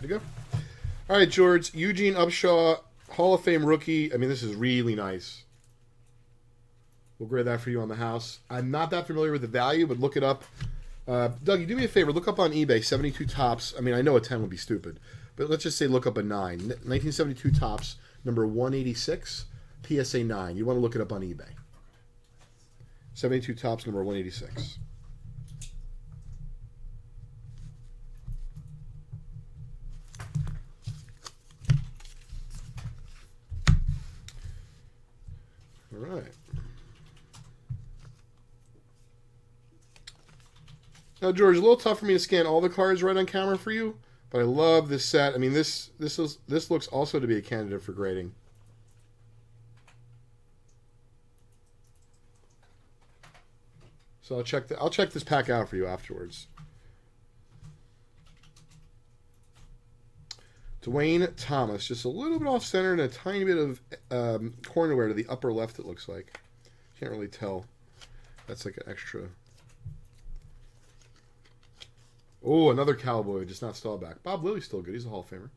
To go. All right, George. Eugene Upshaw, Hall of Fame rookie. I mean, this is really nice. We'll grade that for you on the house. I'm not that familiar with the value, but look it up. Doug, you do me a favor. Look up on eBay 72 tops. I mean, I know a 10 would be stupid, but let's just say look up a 9. 1972 tops, number 186, PSA 9. You want to look it up on eBay. 72 tops, number 186. All right. Now, George, a little tough for me to scan all the cards right on camera for you, but I love this set. I mean, this looks also to be a candidate for grading. So I'll check this pack out for you afterwards. Dwayne Thomas, just a little bit off center and a tiny bit of corner wear to the upper left, it looks like. Can't really tell. That's like an extra. Oh, another Cowboy, just not Staubach. Bob Lilly's still good. He's a Hall of Famer.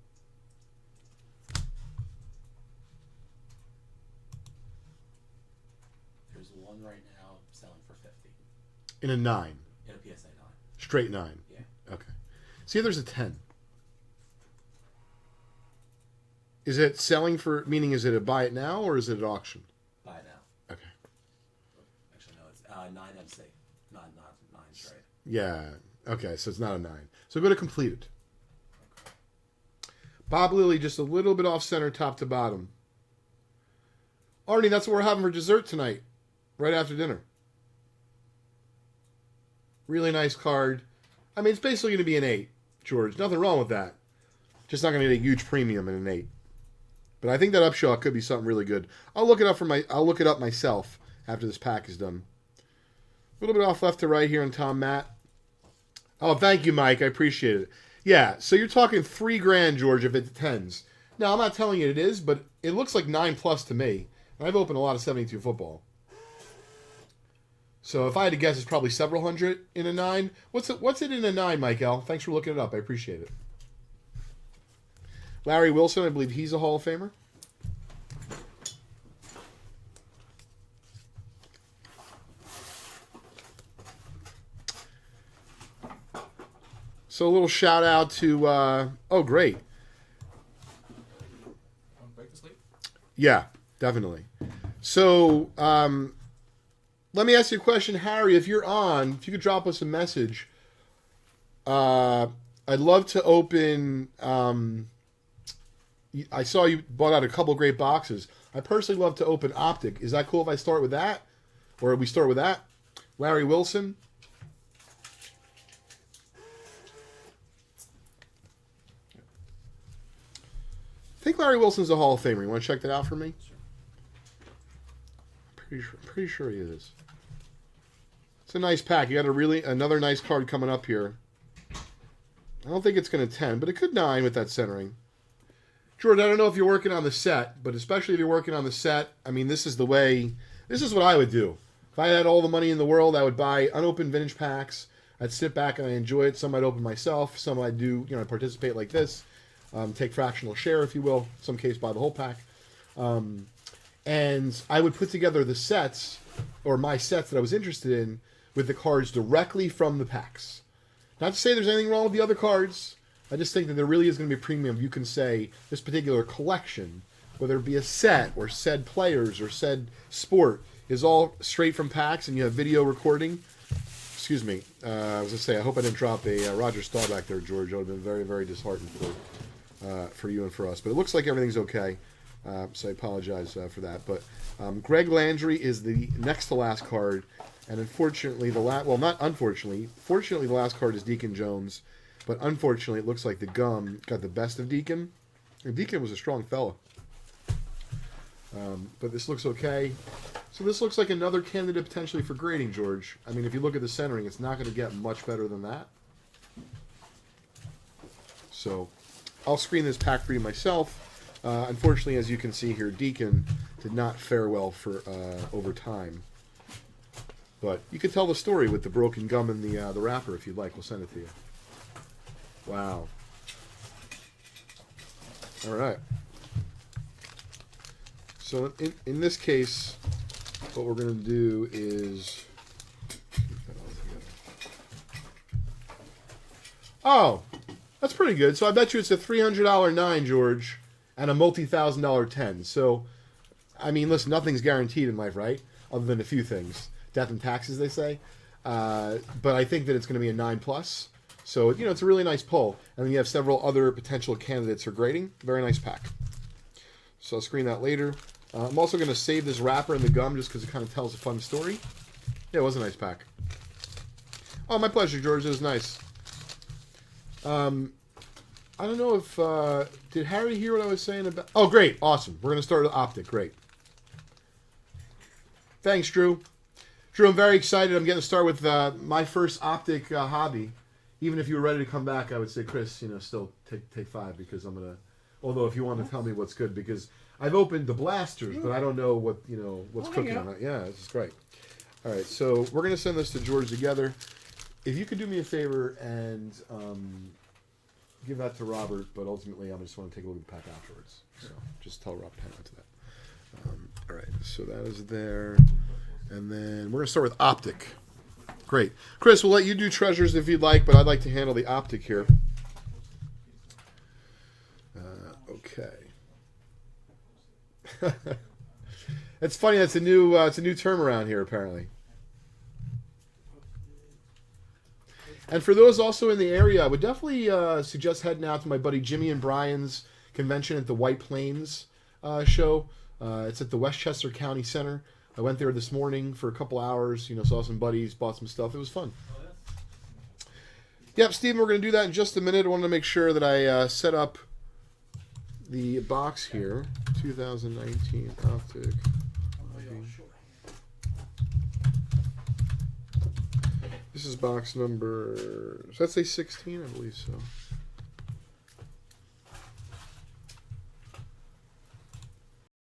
There's one right now selling for 50 In a 9. in a PSA 9. Straight 9. Yeah. Okay. See, there's a 10. Is it selling for, meaning is it a buy it now or is it at auction? Buy it now. Okay. Actually, no, it's 9 MC, not 9 straight. Yeah. Okay, so it's not a 9. So go to completed. Bob Lilly just a little bit off center, top to bottom. Arnie, that's what we're having for dessert tonight, right after dinner. Really nice card. I mean, it's basically going to be an 8, George. Nothing wrong with that. Just not going to get a huge premium in an 8. But I think that Upshaw could be something really good. I'll look it up myself after this pack is done. A little bit off left to right here on Tom Matt. Oh, thank you, Mike. I appreciate it. Yeah, so you're talking $3,000, George, if it tens. Now, I'm not telling you it is, but it looks like 9 plus to me. And I've opened a lot of 72 football. So if I had to guess, it's probably several hundred in a 9. What's it in a 9, Mike L? Thanks for looking it up. I appreciate it. Larry Wilson, I believe he's a Hall of Famer. So a little shout out to, oh, great. Break the sleep? Yeah, definitely. So let me ask you a question, Harry. If you're on, if you could drop us a message. I'd love to open. I saw you bought out a couple great boxes. I personally love to open Optic. Is that cool if I start with that? Or we start with that? Larry Wilson. I think Larry Wilson's a Hall of Famer. You want to check that out for me? Sure. Pretty sure he is. It's a nice pack. You got another nice card coming up here. I don't think it's going to 10, but it could 9 with that centering. George, I don't know if you're working on the set, but especially if you're working on the set, I mean, this is what I would do. If I had all the money in the world, I would buy unopened vintage packs. I'd sit back and I enjoy it. Some I'd open myself. Some I'd do, I'd participate like this. Take fractional share, if you will. In some case, buy the whole pack. And I would put together the sets, or my sets that I was interested in, with the cards directly from the packs. Not to say there's anything wrong with the other cards. I just think that there really is going to be a premium. You can say this particular collection, whether it be a set or said players or said sport, is all straight from packs, and you have video recording. Excuse me. I was going to say, I hope I didn't drop a Roger Staubach there, George. I would have been very, very disheartened for you and for us. But it looks like everything's okay. So I apologize for that. But Greg Landry is the next to last card. And unfortunately, fortunately, the last card is Deacon Jones. But unfortunately, it looks like the gum got the best of Deacon. And Deacon was a strong fella. But this looks okay. So this looks like another candidate potentially for grading, George. I mean, if you look at the centering, it's not going to get much better than that. So I'll screen this pack for you myself. Unfortunately, as you can see here, Deacon did not fare well for over time. But you can tell the story with the broken gum in the wrapper if you'd like. We'll send it to you. Wow. All right. So in this case, what we're going to do is... Oh, that's pretty good. So I bet you it's a $300 9, George, and a multi-$1,000 10. So, I mean, listen, nothing's guaranteed in life, right? Other than a few things. Death and taxes, they say. But I think that it's going to be a 9+. So, you know, it's a really nice pull. And then you have several other potential candidates for grading. Very nice pack. So I'll screen that later. I'm also going to save this wrapper and the gum just because it kind of tells a fun story. Yeah, it was a nice pack. Oh, my pleasure, George. It was nice. I don't know if... did Harry hear what I was saying about... Oh, great. Awesome. We're going to start with Optic. Great. Thanks, Drew. Drew, I'm very excited. I'm getting to start with my first Optic hobby. Even if you were ready to come back, I would say, Chris, you know, still take 5 because I'm going to... Although if you want to tell me what's good, because I've opened the blasters, but I don't know what, you know, what's cooking on it. Yeah, this is great. All right, so we're going to send this to George together. If you could do me a favor and give that to Robert, but ultimately I just want to take a look at the pack afterwards. So just tell Robert to hang on to that. All right, so that is there. And then we're going to start with Optic. Great. Chris, we'll let you do treasures if you'd like, but I'd like to handle the Optic here. Okay. It's funny. That's a new term around here, apparently. And for those also in the area, I would definitely suggest heading out to my buddy Jimmy and Brian's convention at the White Plains show. It's at the Westchester County Center. I went there this morning for a couple hours. You know, saw some buddies, bought some stuff. It was fun. Yep, Steven, we're going to do that in just a minute. I wanted to make sure that I set up the box here. 2019 Optic. This is box number, does that say 16? I believe so.